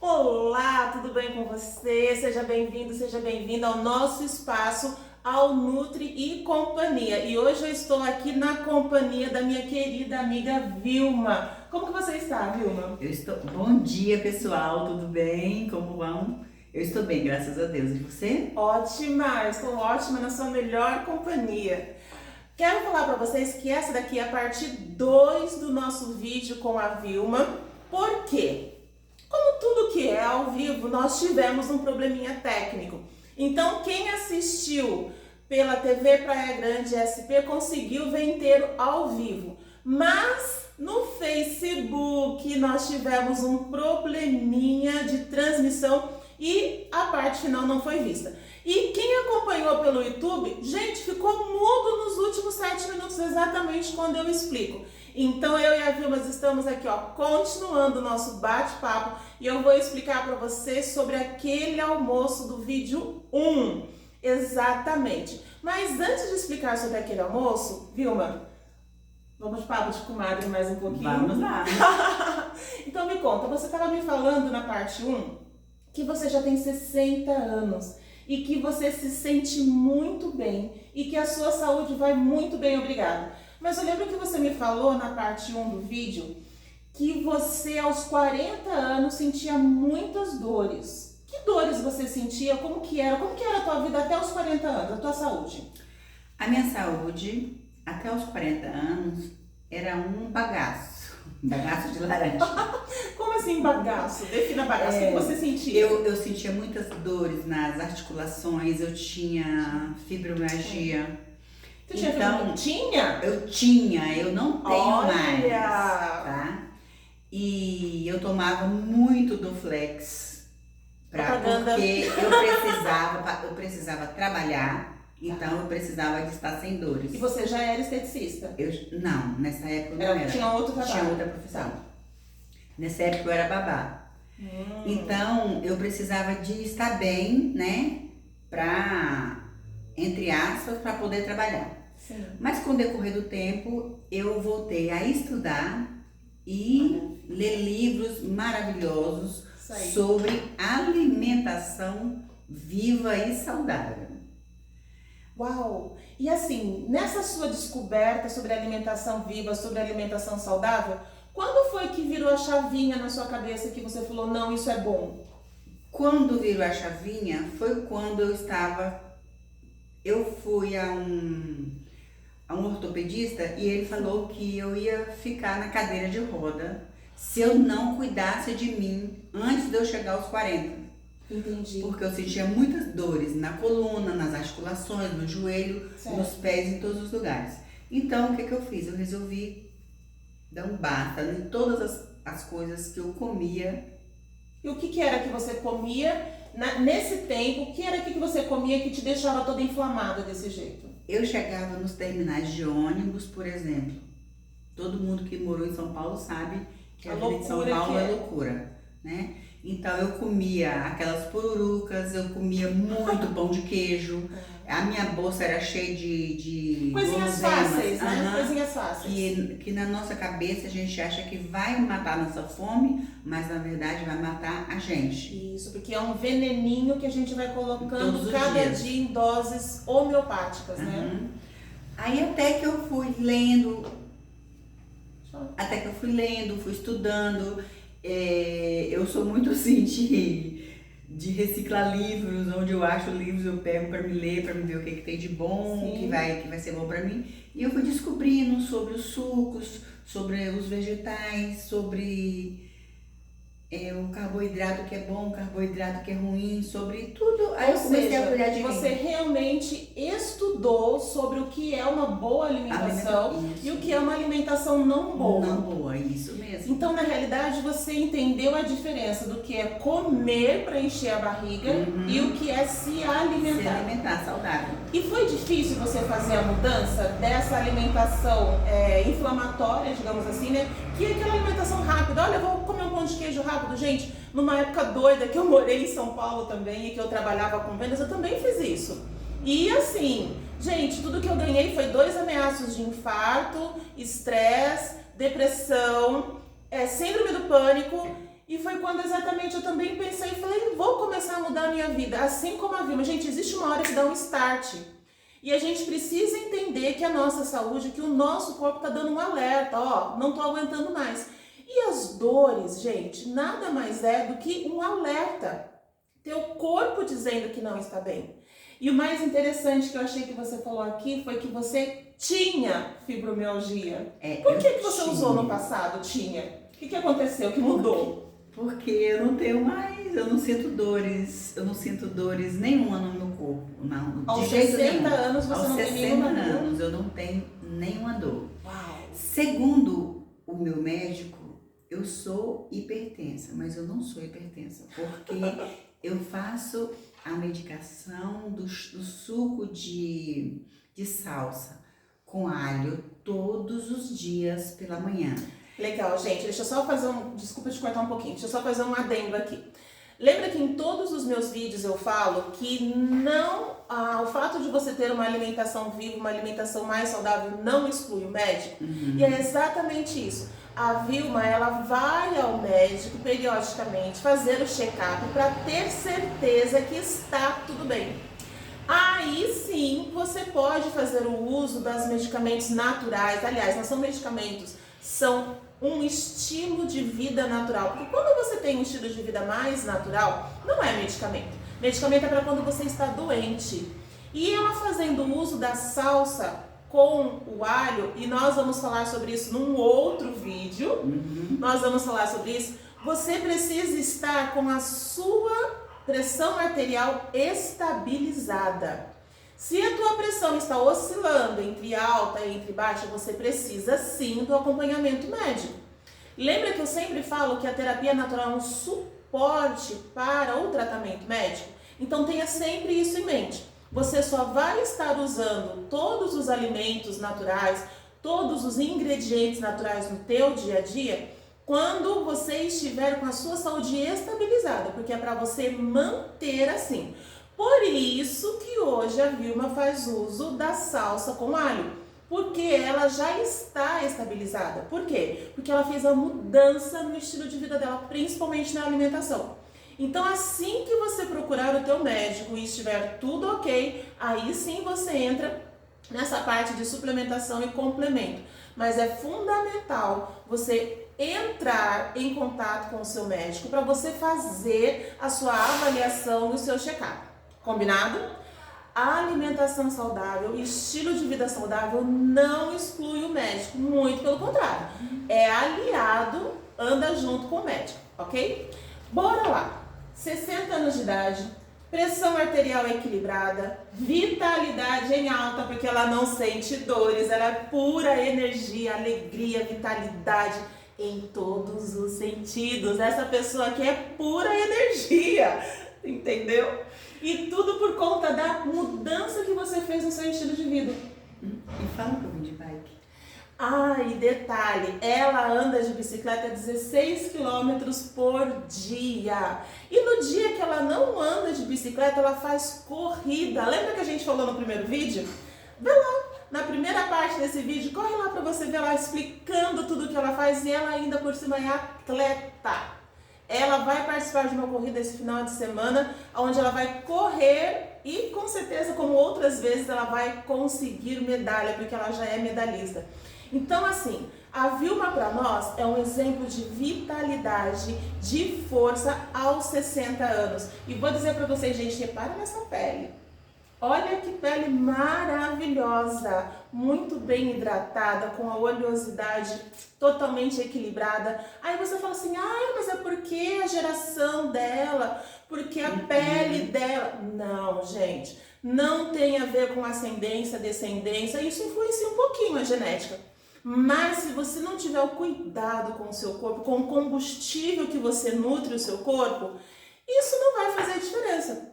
Olá, tudo bem com você? Seja bem-vindo, seja bem-vinda ao nosso espaço, ao Nutri e Companhia. E hoje eu estou aqui na companhia da minha querida amiga Vilma. Como que você está, Vilma? Bom dia, pessoal, tudo bem? Como vão? Eu estou bem, graças a Deus. E você? Ótima, estou ótima na sua melhor companhia. Quero falar para vocês que essa daqui é a parte 2 do nosso vídeo com a Vilma. Por quê? Como tudo que é ao vivo, nós tivemos um probleminha técnico. Então, quem assistiu pela TV Praia Grande SP conseguiu ver inteiro ao vivo. Mas no Facebook nós tivemos um probleminha de transmissão e a parte final não foi vista. E quem acompanhou pelo YouTube, gente, ficou mudo nos últimos 7 minutos, exatamente quando eu explico. Então eu e a Vilma estamos aqui, continuando o nosso bate-papo e eu vou explicar para vocês sobre aquele almoço do vídeo 1. Exatamente. Mas antes de explicar sobre aquele almoço, Vilma, vamos de papo de comadre mais um pouquinho? Vamos lá. Então me conta, você estava me falando na parte 1 que você já tem 60 anos e que você se sente muito bem e que a sua saúde vai muito bem, obrigada. Mas eu lembro que você me falou na parte 1 do vídeo que você aos 40 anos sentia muitas dores. Que dores você sentia? Como que era a tua vida até os 40 anos, a tua saúde? A minha saúde, até os 40 anos, era um bagaço de laranja. Como assim bagaço? Defina bagaço, o que você sentia? Eu sentia muitas dores nas articulações, eu tinha fibromialgia. Você tinha fibromialgia? Tinha? Eu não tenho mais, tá? E eu tomava muito Doflex, porque eu precisava trabalhar, então eu precisava de estar sem dores. E você já era esteticista? Não, nessa época eu não era. Tinha outro trabalho? Tinha outra profissão. Nessa época eu era babá. Então eu precisava de estar bem, né? Entre aspas, para poder trabalhar. Sim. Mas com o decorrer do tempo, eu voltei a estudar e ler livros maravilhosos sobre alimentação viva e saudável. Uau! E assim, nessa sua descoberta sobre alimentação viva, sobre alimentação saudável, quando foi que virou a chavinha na sua cabeça que você falou, não, isso é bom? Quando virou a chavinha foi quando eu fui a um ortopedista e ele falou que eu ia ficar na cadeira de roda se eu não cuidasse de mim antes de eu chegar aos 40. Entendi. Porque eu sentia muitas dores na coluna, nas articulações, no joelho, nos pés, em todos os lugares. Então, o que eu fiz? Eu resolvi dar um basta em todas as coisas que eu comia. E o que era que você comia nesse tempo? O que era que você comia que te deixava toda inflamada desse jeito? Eu chegava nos terminais de ônibus, por exemplo. Todo mundo que morou em São Paulo sabe que a vida de São Paulo é loucura, né? Então eu comia aquelas pururucas, eu comia muito pão de queijo. A minha bolsa era cheia de coisinhas fáceis, né? Coisinhas fáceis. Que na nossa cabeça a gente acha que vai matar nossa fome, mas na verdade vai matar a gente. Isso, porque é um veneninho que a gente vai colocando cada dia em doses homeopáticas, né? Aí até que eu fui lendo, fui estudando. Eu sou muito assim de reciclar livros, onde eu acho livros eu pego para me ler, para me ver o que tem de bom, que vai ser bom para mim. E eu fui descobrindo sobre os sucos, sobre os vegetais, sobre o carboidrato que é bom, o carboidrato que é ruim, sobre tudo. Aí eu comecei a cuidar de mim. Você realmente estudou sobre o que é uma boa alimentação e o que é uma alimentação não boa. Não boa, isso mesmo. Então, na realidade, você entendeu a diferença do que é comer para encher a barriga e o que é se alimentar. Se alimentar saudável. E foi difícil você fazer a mudança dessa alimentação inflamatória, digamos assim, né? Que é aquela alimentação rápida. Olha, eu vou comer um pão de queijo rápido. Gente, numa época doida que eu morei em São Paulo também e que eu trabalhava com vendas, eu também fiz isso. E assim, gente, tudo que eu ganhei foi 2 ameaços de infarto, estresse, depressão, síndrome do pânico. E foi quando exatamente eu também pensei e falei, vou começar a mudar a minha vida, assim como a Vilma. Gente, existe uma hora que dá um start. E a gente precisa entender que a nossa saúde, que o nosso corpo está dando um alerta, ó, não tô aguentando mais. E as dores, gente, nada mais é do que um alerta. Teu corpo dizendo que não está bem. E o mais interessante que eu achei que você falou aqui foi que você tinha fibromialgia. Por que você usou no passado, tinha? O que aconteceu, que mudou? Porque eu não tenho mais, eu não sinto dores nenhuma no meu corpo. Não, Aos de jeito 60 nenhum. anos você Aos não tem 60 nenhuma dor? anos eu não tenho nenhuma dor. Uau. Segundo o meu médico, eu sou hipertensa, mas eu não sou hipertensa, porque eu faço a medicação do suco de salsa com alho todos os dias pela manhã. Legal, gente. Deixa eu só fazer desculpa te cortar um pouquinho. Deixa eu só fazer um adendo aqui. Lembra que em todos os meus vídeos eu falo que o fato de você ter uma alimentação viva, uma alimentação mais saudável, não exclui o médico? E é exatamente isso. A Vilma, ela vai ao médico periodicamente fazer o check-up para ter certeza que está tudo bem. Aí sim, você pode fazer o uso dos medicamentos naturais. Aliás, não são medicamentos, são um estilo de vida natural. Porque quando você tem um estilo de vida mais natural, não é medicamento. Medicamento é para quando você está doente. E ela fazendo uso da salsa com o alho, e nós vamos falar sobre isso num outro vídeo, nós vamos falar sobre isso, você precisa estar com a sua pressão arterial estabilizada. Se a tua pressão está oscilando entre alta e entre baixa, você precisa sim do acompanhamento médico. Lembra que eu sempre falo que a terapia natural é um suporte para o tratamento médico? Então tenha sempre isso em mente. Você só vai estar usando todos os alimentos naturais, todos os ingredientes naturais no teu dia a dia, quando você estiver com a sua saúde estabilizada, porque é para você manter assim. Por isso que hoje a Vilma faz uso da salsa com alho, porque ela já está estabilizada. Por quê? Porque ela fez a mudança no estilo de vida dela, principalmente na alimentação. Então, assim que você procurar o teu médico e estiver tudo ok, aí sim você entra nessa parte de suplementação e complemento. Mas é fundamental você entrar em contato com o seu médico para você fazer a sua avaliação do seu check-up. Combinado? A alimentação saudável, estilo de vida saudável não exclui o médico, muito pelo contrário. É aliado, anda junto com o médico, ok? Bora lá! 60 anos de idade, pressão arterial equilibrada, vitalidade em alta, porque ela não sente dores, ela é pura energia, alegria, vitalidade em todos os sentidos. Essa pessoa aqui é pura energia, entendeu? E tudo por conta da mudança que você fez no seu estilo de vida. E fala que eu vim de bike. E detalhe, ela anda de bicicleta 16 km por dia. E no dia que ela não anda de bicicleta, ela faz corrida. Lembra que a gente falou no primeiro vídeo? Vê lá, na primeira parte desse vídeo, corre lá para você ver lá explicando tudo que ela faz. E ela ainda por cima é atleta. Ela vai participar de uma corrida esse final de semana, onde ela vai correr e com certeza, como outras vezes, ela vai conseguir medalha, porque ela já é medalhista. Então, assim, a Vilma para nós é um exemplo de vitalidade, de força aos 60 anos. E vou dizer para vocês, gente, repara nessa pele. Olha que pele maravilhosa, muito bem hidratada, com a oleosidade totalmente equilibrada. Aí você fala assim, mas é porque a geração dela, porque a pele dela. Não, gente, não tem a ver com ascendência, descendência, isso influencia um pouquinho a genética. Mas se você não tiver o cuidado com o seu corpo, com o combustível que você nutre o seu corpo, isso não vai fazer diferença.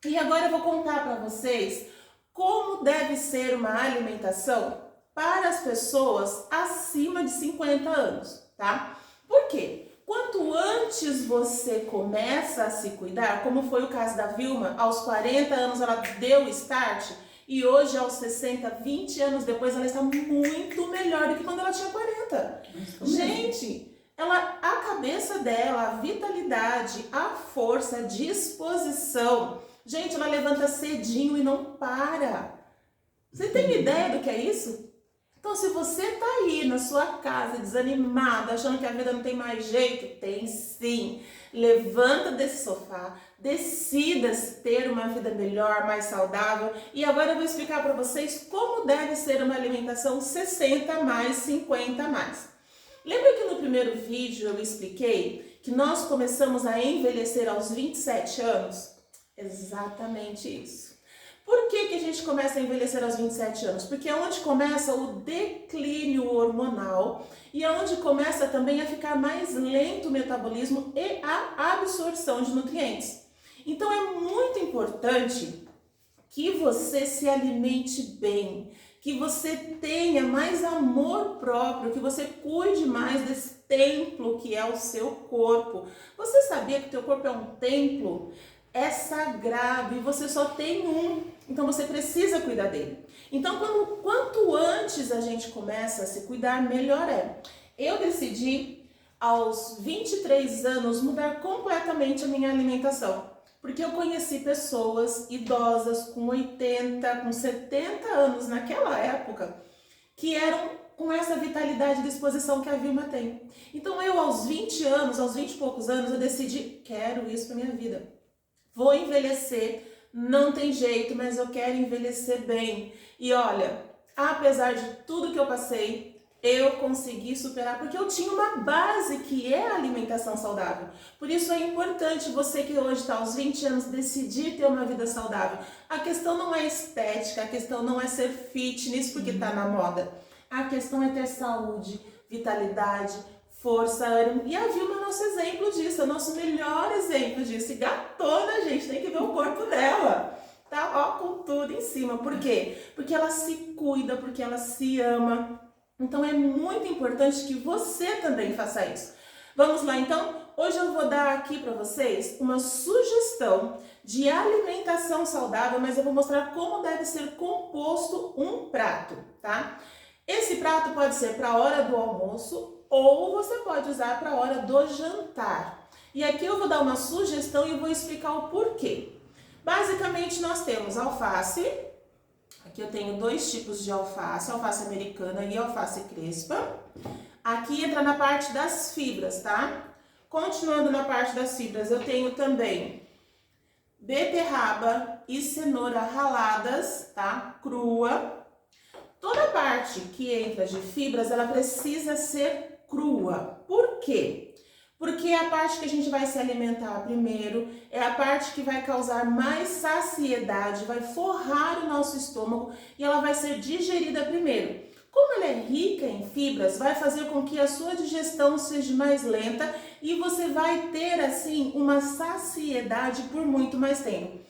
E agora eu vou contar para vocês como deve ser uma alimentação para as pessoas acima de 50 anos, tá? Por quê? Quanto antes você começa a se cuidar, como foi o caso da Vilma, aos 40 anos ela deu o start, E hoje, aos 60, 20 anos depois, ela está muito melhor do que quando ela tinha 40. Gente, a cabeça dela, a vitalidade, a força, a disposição. Gente, ela levanta cedinho e não para. Você tem ideia do que é isso? Então, se você tá aí na sua casa desanimado, achando que a vida não tem mais jeito, tem sim. Levanta desse sofá, decida-se ter uma vida melhor, mais saudável. E agora eu vou explicar para vocês como deve ser uma alimentação 60 mais, 50 mais. Lembra que no primeiro vídeo eu expliquei que nós começamos a envelhecer aos 27 anos? Exatamente isso. Por que a gente começa a envelhecer aos 27 anos? Porque é onde começa o declínio hormonal e é onde começa também a ficar mais lento o metabolismo e a absorção de nutrientes. Então é muito importante que você se alimente bem, que você tenha mais amor próprio, que você cuide mais desse templo que é o seu corpo. Você sabia que o teu corpo é um templo? É sagrado e você só tem um, então você precisa cuidar dele. Então, quanto antes a gente começa a se cuidar, melhor é. Eu decidi, aos 23 anos, mudar completamente a minha alimentação, porque eu conheci pessoas idosas com 80, com 70 anos naquela época, que eram com essa vitalidade e disposição que a Vilma tem. Então, eu aos 20 anos, aos 20 e poucos anos, eu decidi, quero isso para minha vida. Vou envelhecer, não tem jeito, mas eu quero envelhecer bem. E olha, apesar de tudo que eu passei, eu consegui superar, porque eu tinha uma base que é a alimentação saudável. Por isso é importante você que hoje está aos 20 anos decidir ter uma vida saudável. A questão não é estética, a questão não é ser fitness porque está na moda. A questão é ter saúde, vitalidade, força, ânimo. E a Vilma é o nosso exemplo disso, é o nosso melhor exemplo disso. E gatona, gente, tem que ver o corpo dela. Tá, ó, com tudo em cima. Por quê? Porque ela se cuida, porque ela se ama. Então é muito importante que você também faça isso. Vamos lá então? Hoje eu vou dar aqui para vocês uma sugestão de alimentação saudável, mas eu vou mostrar como deve ser composto um prato, tá? Esse prato pode ser para a hora do almoço ou você pode usar para a hora do jantar. E aqui eu vou dar uma sugestão e vou explicar o porquê. Basicamente nós temos alface, aqui eu tenho dois tipos de alface, alface americana e alface crespa. Aqui entra na parte das fibras, tá? Continuando na parte das fibras, eu tenho também beterraba e cenoura raladas, tá? Crua. Toda parte que entra de fibras, ela precisa ser crua. Por quê? Porque é a parte que a gente vai se alimentar primeiro, é a parte que vai causar mais saciedade, vai forrar o nosso estômago e ela vai ser digerida primeiro. Como ela é rica em fibras, vai fazer com que a sua digestão seja mais lenta e você vai ter, assim, uma saciedade por muito mais tempo.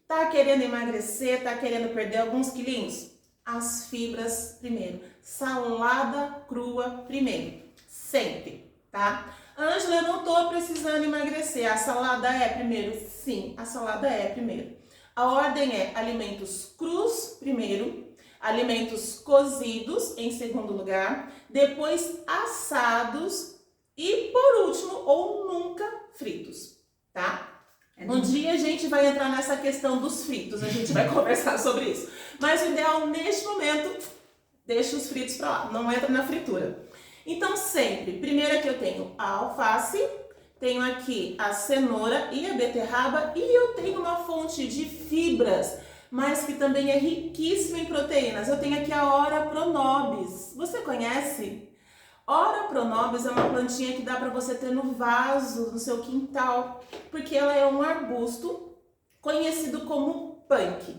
Tá querendo emagrecer, tá querendo perder alguns quilinhos? As fibras primeiro, salada crua primeiro. Sempre, tá? Ângela, eu não tô precisando emagrecer. A salada é primeiro? Sim, a salada é primeiro. A ordem é alimentos crus primeiro, alimentos cozidos em segundo lugar, depois assados e por último ou nunca fritos, tá? Um dia a gente vai entrar nessa questão dos fritos, a gente vai conversar sobre isso. Mas o ideal neste momento, deixa os fritos pra lá, não entra na fritura. Então sempre, primeiro aqui eu tenho a alface, tenho aqui a cenoura e a beterraba e eu tenho uma fonte de fibras, mas que também é riquíssima em proteínas. Eu tenho aqui a Ora Pronobis, você conhece? Ora Pronobis é uma plantinha que dá para você ter no vaso, no seu quintal, porque ela é um arbusto conhecido como punk,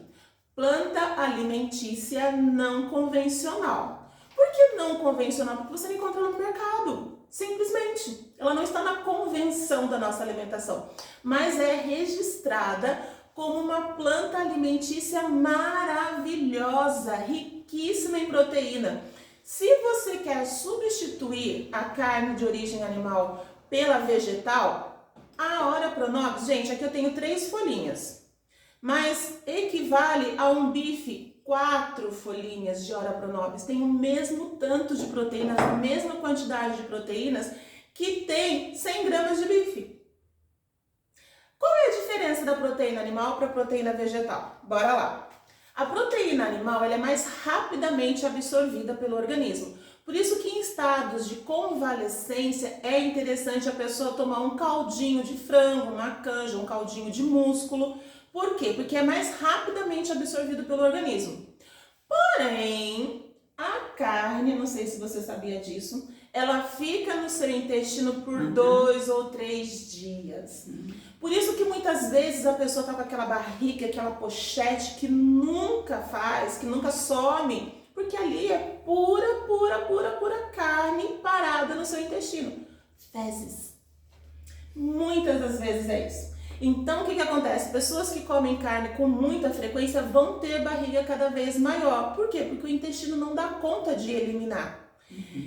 planta alimentícia não convencional. Por que não convencional? Porque você não encontra ela no mercado, simplesmente. Ela não está na convenção da nossa alimentação, mas é registrada como uma planta alimentícia maravilhosa, riquíssima em proteína. Se você quer substituir a carne de origem animal pela vegetal, a Ora Pronobis, gente, aqui eu tenho 3 folhinhas, mas equivale a um bife 4 folhinhas de Ora Pronobis têm o mesmo tanto de proteínas, a mesma quantidade de proteínas que tem 100 gramas de bife. Qual é a diferença da proteína animal para a proteína vegetal? Bora lá. A proteína animal ela é mais rapidamente absorvida pelo organismo. Por isso que em estados de convalescência é interessante a pessoa tomar um caldinho de frango, uma canja, um caldinho de músculo. Por quê? Porque é mais rapidamente absorvido pelo organismo. Porém, a carne, não sei se você sabia disso, ela fica no seu intestino por 2 ou 3 dias. Por isso que muitas vezes a pessoa tá com aquela barriga, aquela pochete que nunca faz, que nunca some, porque ali é pura carne parada no seu intestino. Fezes. Muitas das vezes é isso. Então, o que acontece? Pessoas que comem carne com muita frequência vão ter barriga cada vez maior. Por quê? Porque o intestino não dá conta de eliminar.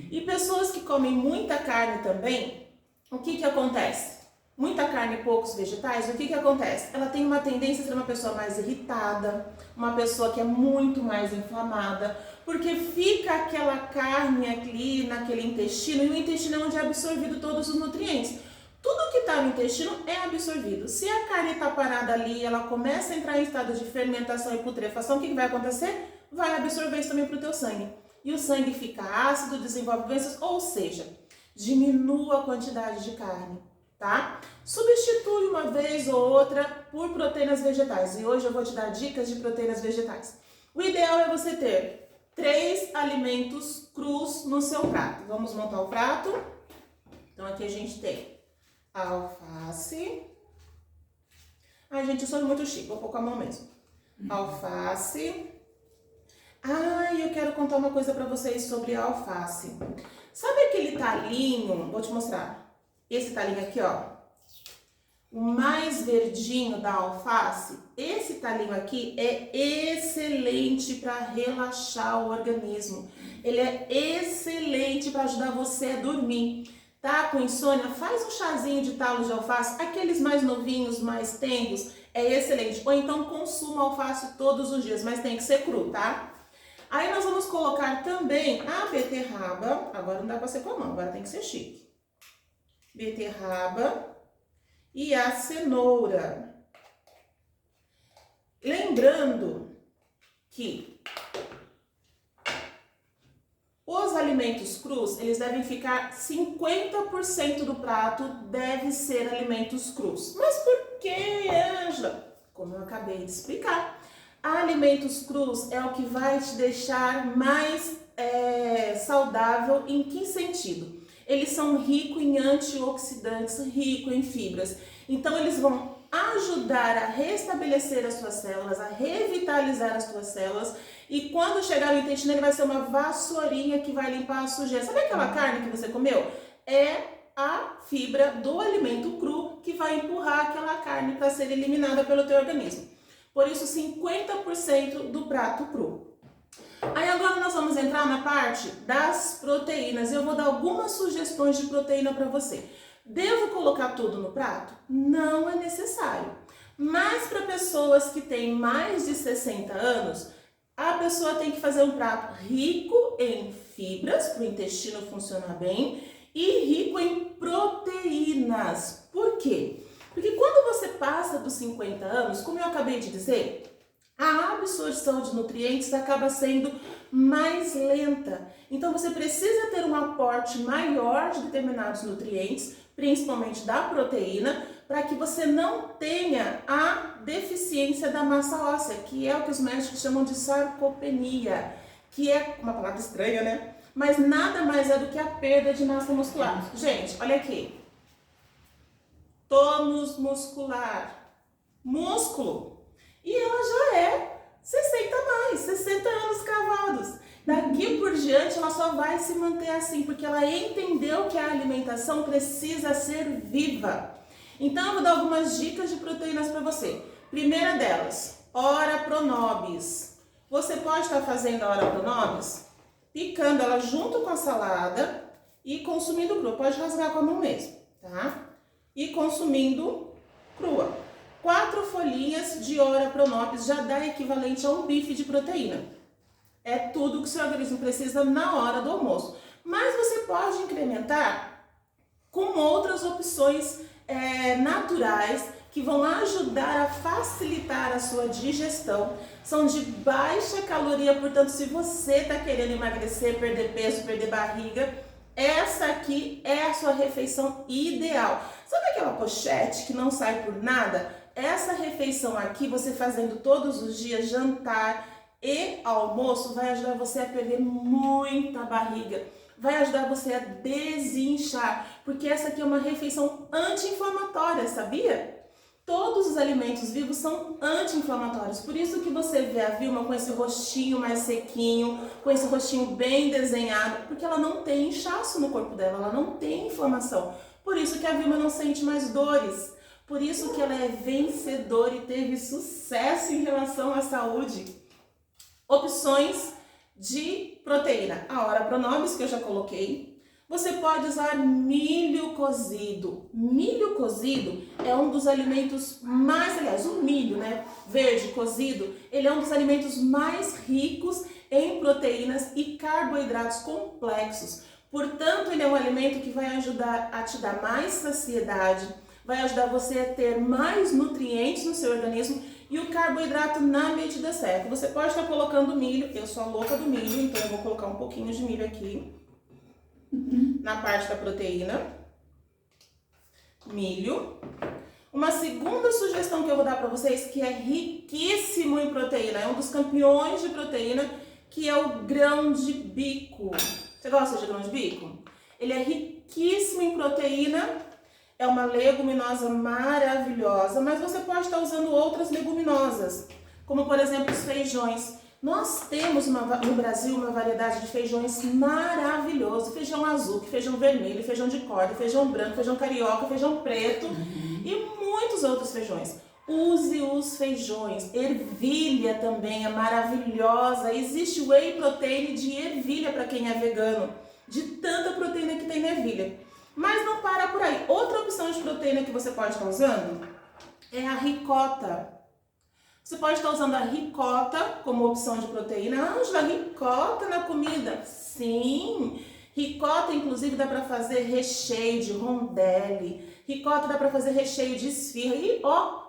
E pessoas que comem muita carne também, o que acontece? Muita carne e poucos vegetais, o que acontece? Ela tem uma tendência a ser uma pessoa mais irritada, uma pessoa que é muito mais inflamada, porque fica aquela carne ali naquele intestino, e o intestino é onde é absorvido todos os nutrientes. Tudo que está no intestino é absorvido. Se a carne está parada ali, ela começa a entrar em estado de fermentação e putrefação, o que vai acontecer? Vai absorver isso também para o teu sangue. E o sangue fica ácido, desenvolve doenças, ou seja, diminua a quantidade de carne, tá? Substitui uma vez ou outra por proteínas vegetais. E hoje eu vou te dar dicas de proteínas vegetais. O ideal é você ter 3 alimentos crus no seu prato. Vamos montar o prato. Então aqui a gente tem alface. Ai, gente, eu sou muito chique, vou pôr com a mão mesmo. Alface. Ai, eu quero contar uma coisa pra vocês sobre a alface. Sabe aquele talinho? Vou te mostrar. Esse talinho aqui, ó. O mais verdinho da alface. Esse talinho aqui é excelente para relaxar o organismo. Ele é excelente para ajudar você a dormir. Tá com insônia? Faz um chazinho de talos de alface, aqueles mais novinhos, mais tenros, é excelente. Ou então consuma alface todos os dias, mas tem que ser cru, tá? Aí nós vamos colocar também a beterraba, agora não dá pra ser com a mão, agora tem que ser chique. Beterraba e a cenoura. Lembrando que os alimentos crus, eles devem ficar 50% do prato deve ser alimentos crus. Mas por que, Ângela? Como eu acabei de explicar, alimentos crus é o que vai te deixar mais saudável. Em que sentido? Eles são ricos em antioxidantes, ricos em fibras. Então eles vão ajudar a restabelecer as suas células, a revitalizar as suas células. E quando chegar no intestino, ele vai ser uma vassourinha que vai limpar a sujeira. Sabe aquela carne que você comeu? É a fibra do alimento cru que vai empurrar aquela carne para ser eliminada pelo teu organismo. Por isso, 50% do prato cru. Aí agora nós vamos entrar na parte das proteínas. Eu vou dar algumas sugestões de proteína para você. Devo colocar tudo no prato? Não é necessário. Mas para pessoas que têm mais de 60 anos, a pessoa tem que fazer um prato rico em fibras, para o intestino funcionar bem, e rico em proteínas. Por quê? Porque quando você passa dos 50 anos, como eu acabei de dizer, a absorção de nutrientes acaba sendo mais lenta. Então você precisa ter um aporte maior de determinados nutrientes, principalmente da proteína, para que você não tenha a deficiência da massa óssea, que é o que os médicos chamam de sarcopenia, que é uma palavra estranha, né? Mas nada mais é do que a perda de massa muscular. Gente, olha aqui. Tônus muscular. Músculo. E ela já é 60 anos cavados. Daqui por diante ela só vai se manter assim, porque ela entendeu que a alimentação precisa ser viva. Então eu vou dar algumas dicas de proteínas para você. Primeira delas, Ora Pronobis. Você pode estar fazendo a Ora Pronobis picando ela junto com a salada e consumindo crua. Pode rasgar com a mão mesmo, tá? E consumindo crua. 4 folhinhas de Ora Pronobis já dá equivalente a um bife de proteína. É tudo que o seu organismo precisa na hora do almoço. Mas você pode incrementar com outras opções naturais que vão ajudar a facilitar a sua digestão. São de baixa caloria, portanto, se você está querendo emagrecer, perder peso, perder barriga, essa aqui é a sua refeição ideal. Sabe aquela pochete que não sai por nada? Essa refeição aqui, você fazendo todos os dias, jantar e almoço, vai ajudar você a perder muita barriga. Vai ajudar você a desinchar, porque essa aqui é uma refeição anti-inflamatória, sabia? Todos os alimentos vivos são anti-inflamatórios, por isso que você vê a Vilma com esse rostinho mais sequinho, com esse rostinho bem desenhado, porque ela não tem inchaço no corpo dela, ela não tem inflamação. Por isso que a Vilma não sente mais dores, por isso que ela é vencedora e teve sucesso em relação à saúde. Opções de proteína. A Ora Pronobis, que eu já coloquei. Você pode usar milho cozido. Milho cozido é um dos alimentos mais, aliás, o milho, né, verde cozido, ele é um dos alimentos mais ricos em proteínas e carboidratos complexos. Portanto, ele é um alimento que vai ajudar a te dar mais saciedade, vai ajudar você a ter mais nutrientes no seu organismo e o carboidrato na medida certa. Você pode estar colocando milho, eu sou a louca do milho, então eu vou colocar um pouquinho de milho aqui, na parte da proteína. Milho. Uma segunda sugestão que eu vou dar para vocês, que é riquíssimo em proteína, é um dos campeões de proteína, que é o grão de bico. Você gosta de grão de bico? Ele é riquíssimo em proteína. É uma leguminosa maravilhosa, mas você pode estar usando outras leguminosas, como por exemplo os feijões. Nós temos no Brasil uma variedade de feijões maravilhoso, feijão azul, feijão vermelho, feijão de corda, feijão branco, feijão carioca, feijão preto e muitos outros feijões. Use os feijões. Ervilha também é maravilhosa. Existe whey protein de ervilha para quem é vegano, de tanta proteína que tem na ervilha. Mas não para por aí. Outra opção de proteína que você pode estar usando é a ricota. Você pode estar usando a ricota como opção de proteína. Ângela, ricota na comida? Sim! Ricota, inclusive, dá para fazer recheio de rondelli. Ricota dá para fazer recheio de esfirra. E,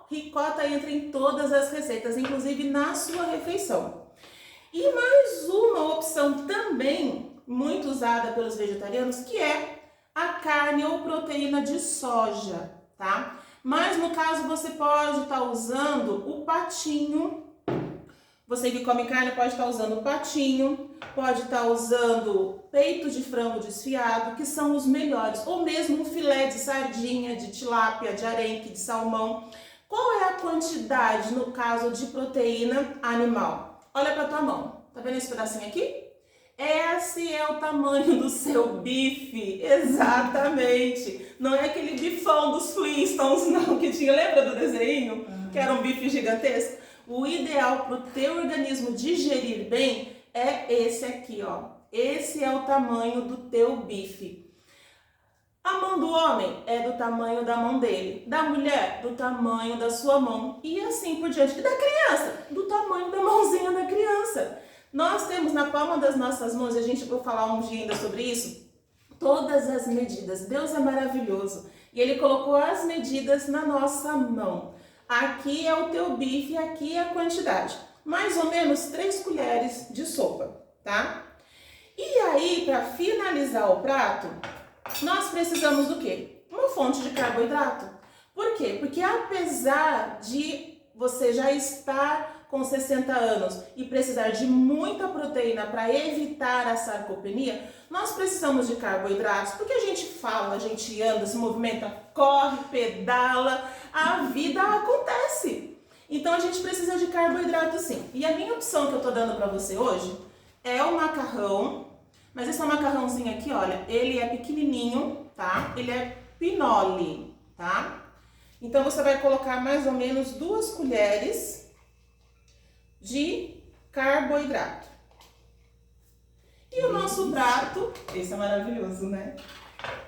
ricota entra em todas as receitas, inclusive na sua refeição. E mais uma opção também muito usada pelos vegetarianos, que é a carne ou proteína de soja, tá? Mas no caso você pode estar usando o patinho. Você que come carne pode estar usando o patinho, pode estar usando peito de frango desfiado, que são os melhores, ou mesmo um filé de sardinha, de tilápia, de arenque, de salmão. Qual é a quantidade no caso de proteína animal? Olha para tua mão. Tá vendo esse pedacinho aqui? Esse é o tamanho do seu bife, exatamente. Não é aquele bifão dos Flintstones, não, que tinha, lembra do desenho? Que era um bife gigantesco. O ideal para o teu organismo digerir bem é esse aqui, ó. Esse é o tamanho do teu bife. A mão do homem é do tamanho da mão dele, da mulher do tamanho da sua mão e assim por diante. E da criança, do tamanho da mãozinha da criança. Nós temos na palma das nossas mãos, e a gente vai falar um dia ainda sobre isso, todas as medidas. Deus é maravilhoso e Ele colocou as medidas na nossa mão. Aqui é o teu bife, aqui é a quantidade. Mais ou menos 3 colheres de sopa, tá? E aí, para finalizar o prato, nós precisamos do quê? Uma fonte de carboidrato. Por quê? Porque apesar de você já estar com 60 anos e precisar de muita proteína para evitar a sarcopenia, nós precisamos de carboidratos, porque a gente fala, a gente anda, se movimenta, corre, pedala, a vida acontece. Então a gente precisa de carboidrato sim. E a minha opção que eu tô dando para você hoje é o macarrão, mas esse é um macarrãozinho aqui, olha, ele é pequenininho, tá? Ele é pinole, tá? Então você vai colocar mais ou menos 2 colheres de carboidrato. E o nosso prato, esse é maravilhoso, né?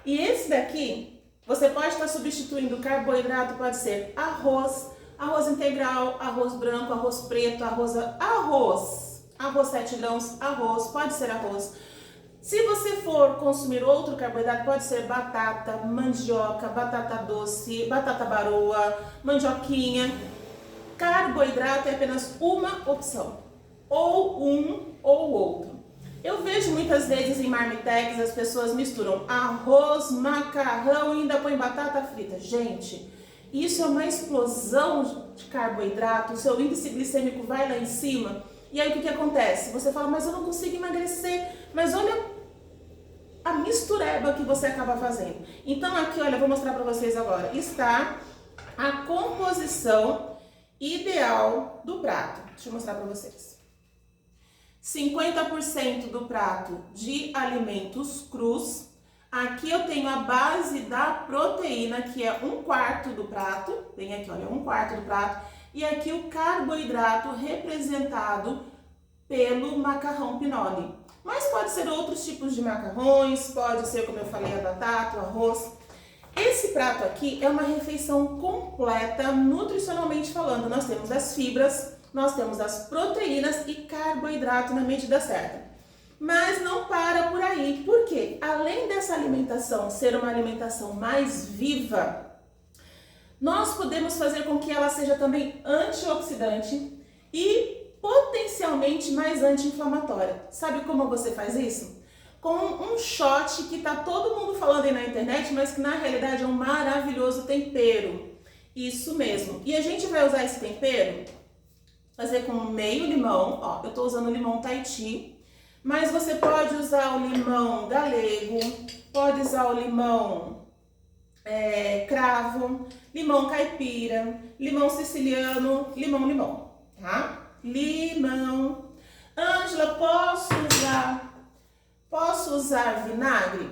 E esse daqui, você pode estar substituindo o carboidrato, pode ser arroz, arroz integral, arroz branco, arroz preto, arroz 7 grãos, arroz, pode ser arroz. Se você for consumir outro carboidrato, pode ser batata, mandioca, batata doce, batata baroa, mandioquinha. Carboidrato é apenas uma opção, ou um ou outro. Eu vejo muitas vezes em marmitex as pessoas misturam arroz, macarrão e ainda põe batata frita. Gente, isso é uma explosão de carboidrato, o seu índice glicêmico vai lá em cima. E aí o que acontece? Você fala, mas eu não consigo emagrecer, mas olha a mistureba que você acaba fazendo. Então aqui, olha, eu vou mostrar para vocês agora. Está a composição ideal do prato. Deixa eu mostrar para vocês. 50% do prato de alimentos crus. Aqui eu tenho a base da proteína, que é 1/4 do prato. Tem aqui, olha, 1/4 do prato. E aqui o carboidrato representado pelo macarrão pinole. Mas pode ser outros tipos de macarrões, pode ser, como eu falei, a batata, o arroz. Esse prato aqui é uma refeição completa, nutricionalmente falando. Nós temos as fibras, nós temos as proteínas e carboidrato na medida certa. Mas não para por aí, porque além dessa alimentação ser uma alimentação mais viva, nós podemos fazer com que ela seja também antioxidante e potencialmente mais anti-inflamatória. Sabe como você faz isso? Com um shot que tá todo mundo falando aí na internet, mas que na realidade é um maravilhoso tempero. Isso mesmo. E a gente vai usar esse tempero, fazer com meio limão, ó, eu tô usando limão Tahiti, mas você pode usar o limão galego, pode usar o limão cravo, limão caipira, limão siciliano, limão, tá? Limão. Ângela, posso usar vinagre?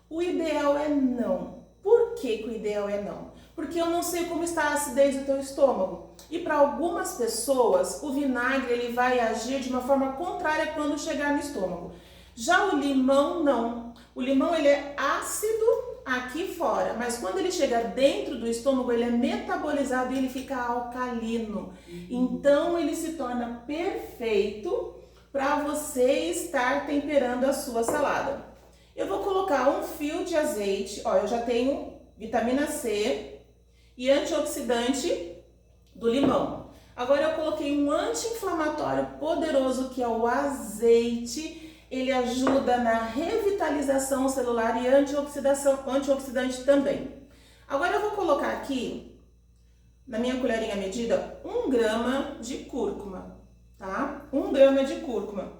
O ideal é não. Por que o ideal é não? Porque eu não sei como está a acidez do teu estômago. E para algumas pessoas, o vinagre ele vai agir de uma forma contrária quando chegar no estômago. Já o limão, não. O limão ele é ácido aqui fora, mas quando ele chega dentro do estômago, ele é metabolizado e ele fica alcalino. Então, ele se torna perfeito para você estar temperando a sua salada. Eu vou colocar um fio de azeite, ó, eu já tenho vitamina C e antioxidante do limão. Agora eu coloquei um anti-inflamatório poderoso que é o azeite. Ele ajuda na revitalização celular e antioxidante também. Agora eu vou colocar aqui, na minha colherinha medida, 1 grama de cúrcuma, tá? 1 grama de cúrcuma,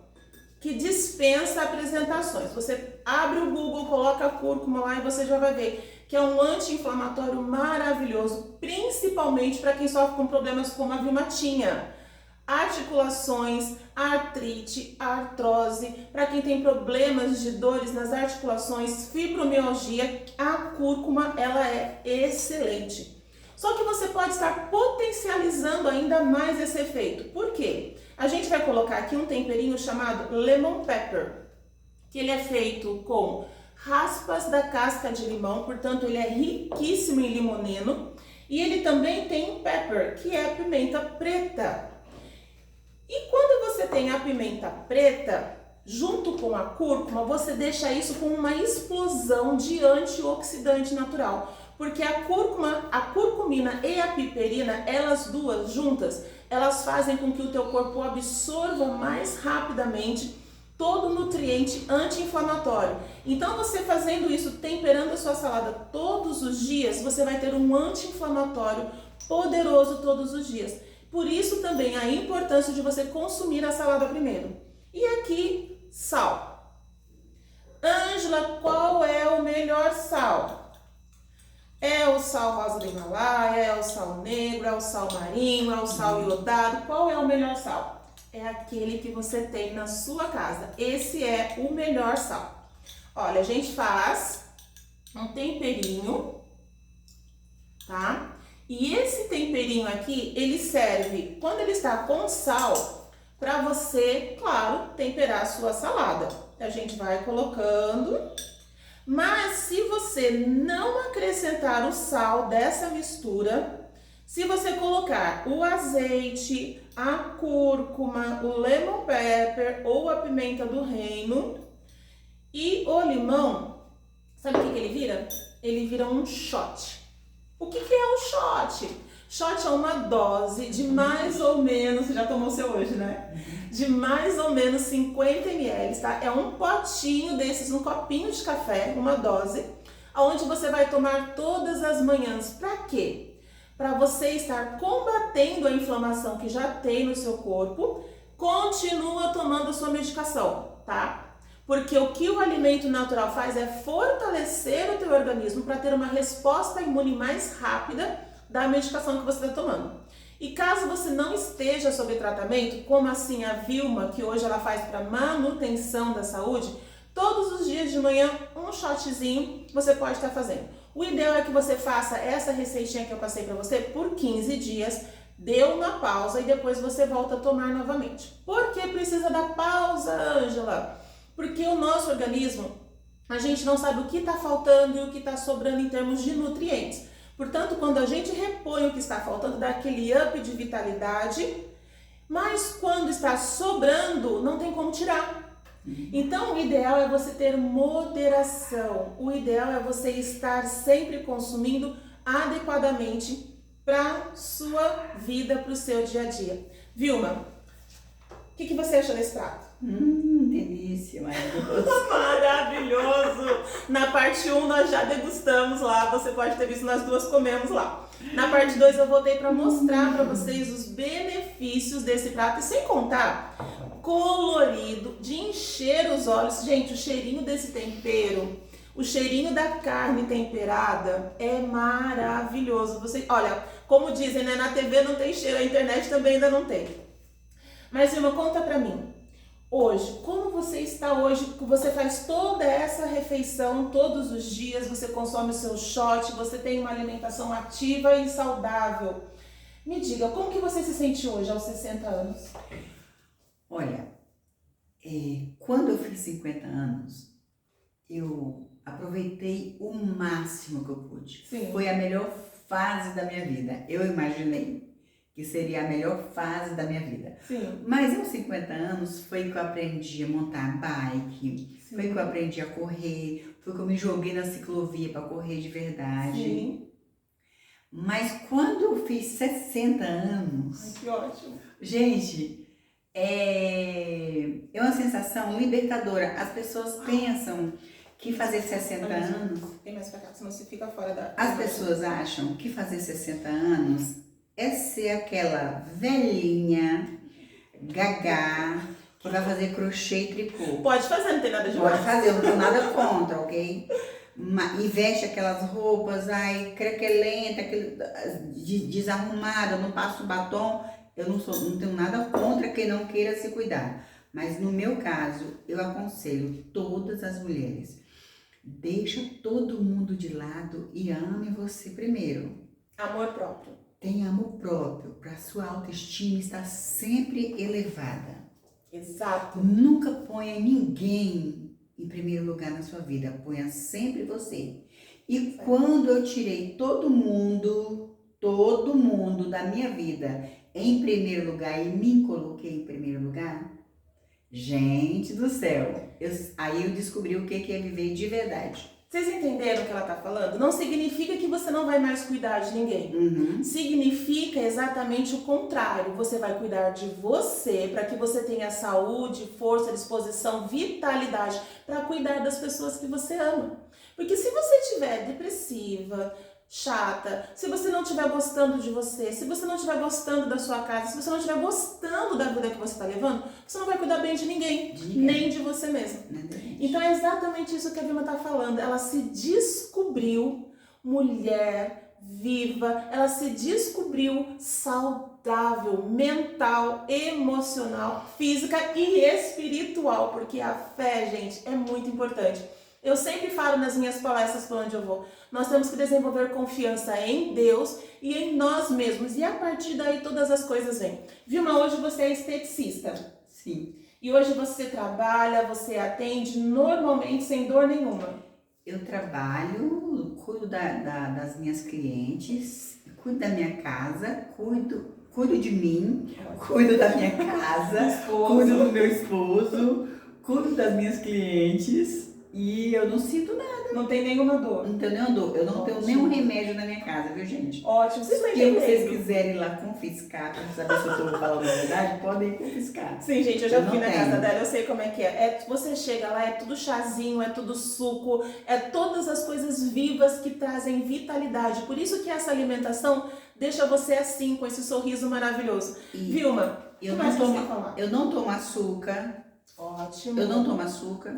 que dispensa apresentações. Você abre o Google, coloca a cúrcuma lá e você já vai ver que é um anti-inflamatório maravilhoso, principalmente para quem sofre com problemas como a Vilmatinha. Articulações, artrite, artrose, para quem tem problemas de dores nas articulações, fibromialgia, a cúrcuma ela é excelente. Só que você pode estar potencializando ainda mais esse efeito. Por quê? A gente vai colocar aqui um temperinho chamado lemon pepper, que ele é feito com raspas da casca de limão, portanto ele é riquíssimo em limoneno, e ele também tem pepper, que é pimenta preta. E quando você tem a pimenta preta, junto com a cúrcuma, você deixa isso com uma explosão de antioxidante natural. Porque a curcumina e a piperina, elas duas juntas, elas fazem com que o teu corpo absorva mais rapidamente todo o nutriente anti-inflamatório. Então você fazendo isso, temperando a sua salada todos os dias, você vai ter um anti-inflamatório poderoso todos os dias. Por isso também a importância de você consumir a salada primeiro. E aqui, sal. Ângela, qual é o melhor sal? É o sal rosa do Himalaia, é o sal negro, é o sal marinho, é o sal iodado? Qual é o melhor sal? É aquele que você tem na sua casa. Esse é o melhor sal. Olha, a gente faz um temperinho, tá? E esse temperinho aqui, ele serve, quando ele está com sal, para você, claro, temperar a sua salada. A gente vai colocando, mas se você não acrescentar o sal dessa mistura, Se você colocar o azeite, a cúrcuma, o lemon pepper ou a pimenta do reino e o limão, sabe o que ele vira? Ele vira um shot. O que é um shot? Shot é uma dose de mais ou menos, você já tomou o seu hoje, né? De mais ou menos 50 ml, tá? É um potinho desses, um copinho de café, uma dose, onde você vai tomar todas as manhãs. Pra quê? Para você estar combatendo a inflamação que já tem no seu corpo, continua tomando a sua medicação, tá? Porque o que o alimento natural faz é fortalecer o teu organismo para ter uma resposta imune mais rápida da medicação que você está tomando. E caso você não esteja sob tratamento, como assim a Vilma, que hoje ela faz para manutenção da saúde, todos os dias de manhã um shotzinho você pode estar fazendo. O ideal é que você faça essa receitinha que eu passei para você por 15 dias, dê uma pausa e depois você volta a tomar novamente. Por que precisa da pausa, Ângela? Porque o nosso organismo, a gente não sabe o que está faltando e o que está sobrando em termos de nutrientes. Portanto, quando a gente repõe o que está faltando, dá aquele up de vitalidade, mas quando está sobrando, não tem como tirar. Então, o ideal é você ter moderação. O ideal é você estar sempre consumindo adequadamente para sua vida, para o seu dia a dia. Vilma, o que você achou desse prato? Delícia, maravilhoso. Maravilhoso! Na parte 1 nós já degustamos lá, você pode ter visto, nós duas comemos lá. Na parte 2 eu voltei para mostrar para vocês os benefícios desse prato e sem contar, colorido, de encher os olhos. Gente, o cheirinho desse tempero, o cheirinho da carne temperada é maravilhoso. Você, olha, como dizem, né, na TV não tem cheiro, a internet também ainda não tem. Mas, Vilma, conta pra mim. Hoje, como você está hoje? Você faz toda essa refeição todos os dias, você consome o seu shot, você tem uma alimentação ativa e saudável. Me diga, como que você se sente hoje aos 60 anos? Olha, quando eu fiz 50 anos, eu aproveitei o máximo que eu pude. Sim. Foi a melhor fase da minha vida. Eu imaginei que seria a melhor fase da minha vida. Sim. Mas aos 50 anos foi que eu aprendi a montar bike, Sim. foi que eu aprendi a correr, foi que eu me joguei na ciclovia para correr de verdade. Sim. Mas quando eu fiz 60 anos... Ai, que ótimo. Gente, é uma sensação libertadora. As pessoas pensam que fazer 60 anos... Tem mais pra cá, senão você fica fora da... As pessoas acham que fazer 60 anos é ser aquela velhinha, gagá, que vai fazer crochê e tricô. Pode fazer, não tem nada de Pode fazer, eu não tenho nada contra, ok? E veste aquelas roupas, ai, crequelenta, desarrumada, não passo batom. Eu não tenho nada contra quem não queira se cuidar. Mas no meu caso, eu aconselho todas as mulheres, deixa todo mundo de lado e ame você primeiro. Amor próprio. Tenha amor próprio, para sua autoestima estar sempre elevada. Exato. Nunca ponha ninguém em primeiro lugar na sua vida, ponha sempre você. E quando eu tirei todo mundo da minha vida em primeiro lugar e me coloquei em primeiro lugar, gente do céu, aí eu descobri o que é viver de verdade. Vocês entenderam o que ela está falando? Não significa que você não vai mais cuidar de ninguém. Uhum. Significa exatamente o contrário. Você vai cuidar de você para que você tenha saúde, força, disposição, vitalidade para cuidar das pessoas que você ama. Porque se você estiver depressiva, chata, se você não estiver gostando de você, se você não estiver gostando da sua casa, se você não estiver gostando da vida que você está levando, você não vai cuidar bem de ninguém, nem de você mesmo. Então é exatamente isso que a Vilma está falando. Ela se descobriu mulher viva, ela se descobriu saudável, mental, emocional, física e espiritual, porque a fé, gente, é muito importante. Eu sempre falo nas minhas palestras por onde eu vou, nós temos que desenvolver confiança em Deus e em nós mesmos, e a partir daí todas as coisas vêm. Vilma, hoje você é esteticista. Sim. E hoje você trabalha, você atende normalmente sem dor nenhuma. Eu trabalho, cuido das minhas clientes, cuido da minha casa, cuido de mim, cuido da minha casa, cuido do meu esposo, cuido das minhas clientes e eu não sinto nada. Não tem nenhuma dor. Não tenho nenhuma dor. Eu não tenho nenhum remédio na minha casa, viu, gente? Ótimo. Vocês estão Se entendendo? vocês quiserem ir lá confiscar, pra saber se eu estou falando a verdade, podem confiscar. Sim, gente, eu já fui não na tenho. casa dela, eu sei como é que é. Você chega lá, é tudo chazinho, é tudo suco, é todas as coisas vivas que trazem vitalidade. Por isso que essa alimentação deixa você assim, com esse sorriso maravilhoso. Vilma, Eu o que mais não você tomo, quer falar? eu não tomo açúcar. Ótimo. Eu não tomo açúcar.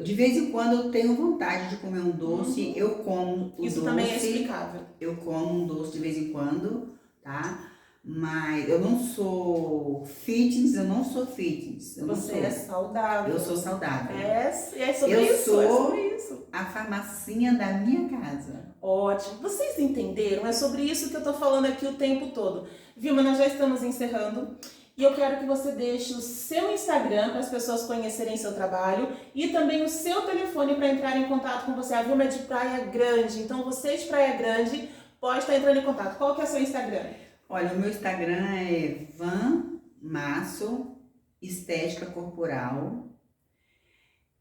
De vez em quando eu tenho vontade de comer um doce, eu como o Isso doce. também é explicável. Eu como um doce de vez em quando, tá? Mas eu não sou fitness, eu não sou fitness. Você é saudável. Eu sou saudável. É sobre Eu isso, sou é sobre isso. a farmacinha da minha casa. Ótimo. Vocês entenderam? É sobre isso que eu tô falando aqui o tempo todo. Vilma, nós já estamos encerrando. E eu quero que você deixe o seu Instagram para as pessoas conhecerem seu trabalho e também o seu telefone para entrar em contato com você. A Vilma é de Praia Grande, então você de Praia Grande pode estar entrando em contato. Qual que é o seu Instagram? Olha, o meu Instagram é Van Masso Estética Corporal.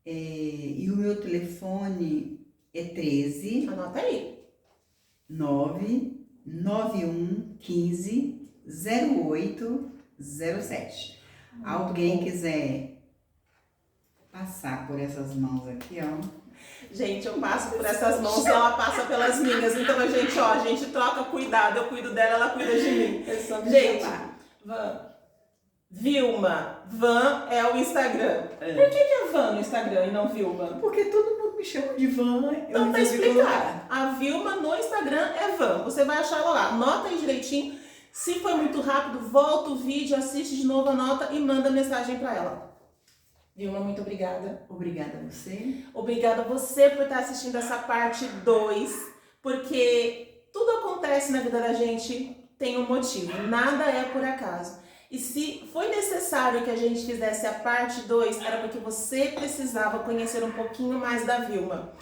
E o meu telefone é 13 Anota aí. 991 15 0807. Alguém quiser passar por essas mãos aqui, ó. Gente, eu passo por essas mãos e ela passa pelas minhas. Então, a gente troca cuidado. Eu cuido dela, ela cuida de mim. É só me Gente, chamar. Vilma. Van é o Instagram. É. Por que é Van no Instagram e não Vilma? Porque todo mundo me chama de Van. Então tá explicado. A Vilma no Instagram é Van. Você vai achar ela lá. Anota aí direitinho. Se foi muito rápido, volta o vídeo, assiste de novo, anota e manda mensagem pra ela. Vilma, muito obrigada. Obrigada a você. Obrigada a você por estar assistindo essa parte 2, porque tudo acontece na vida da gente tem um motivo, nada é por acaso. E se foi necessário que a gente fizesse a parte 2, era porque você precisava conhecer um pouquinho mais da Vilma.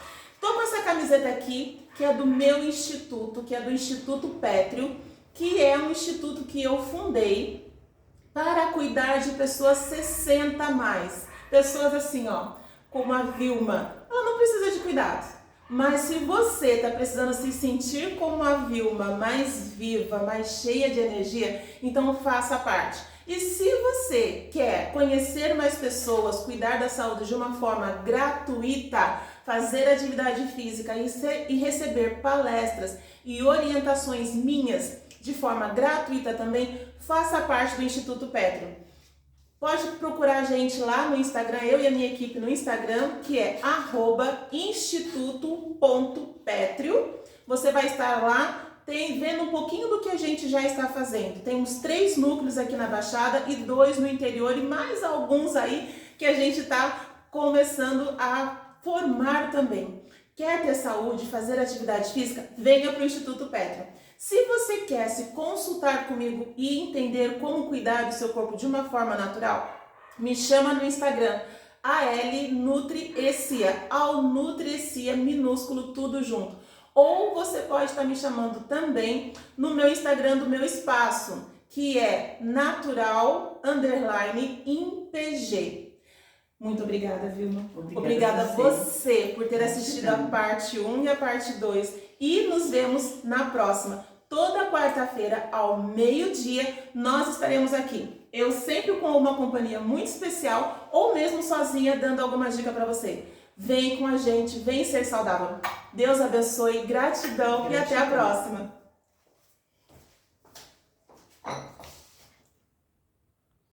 Tô com essa camiseta aqui, que é do meu instituto, que é do Instituto Pétrio, que é um instituto que eu fundei para cuidar de pessoas 60 a mais. Pessoas assim, ó, como a Vilma, ela não precisa de cuidado. Mas se você está precisando se sentir como a Vilma, mais viva, mais cheia de energia, então faça parte. E se você quer conhecer mais pessoas, cuidar da saúde de uma forma gratuita, fazer atividade física e receber palestras e orientações minhas de forma gratuita também, faça parte do Instituto Pétrio. Pode procurar a gente lá no Instagram, eu e a minha equipe no Instagram, que é @instituto.pétrio. Você vai estar lá vendo um pouquinho do que a gente já está fazendo. Tem uns 3 núcleos aqui na Baixada e 2 no interior e mais alguns aí que a gente está começando a formar também. Quer ter saúde, fazer atividade física? Venha para o Instituto Pétrio. Se você quer se consultar comigo e entender como cuidar do seu corpo de uma forma natural, me chama no Instagram, ALNutriecia, Alnutrecia, minúsculo, tudo junto. Ou você pode estar me chamando também no meu Instagram do meu espaço, que é natural_impg. Muito obrigada, Vilma. Obrigada a você por ter assistido a parte 1 e a parte 2. E nos vemos na próxima. Toda quarta-feira, ao meio-dia, nós estaremos aqui. Eu sempre com uma companhia muito especial ou mesmo sozinha dando alguma dica para você. Vem com a gente, vem ser saudável. Deus abençoe, gratidão e até a próxima.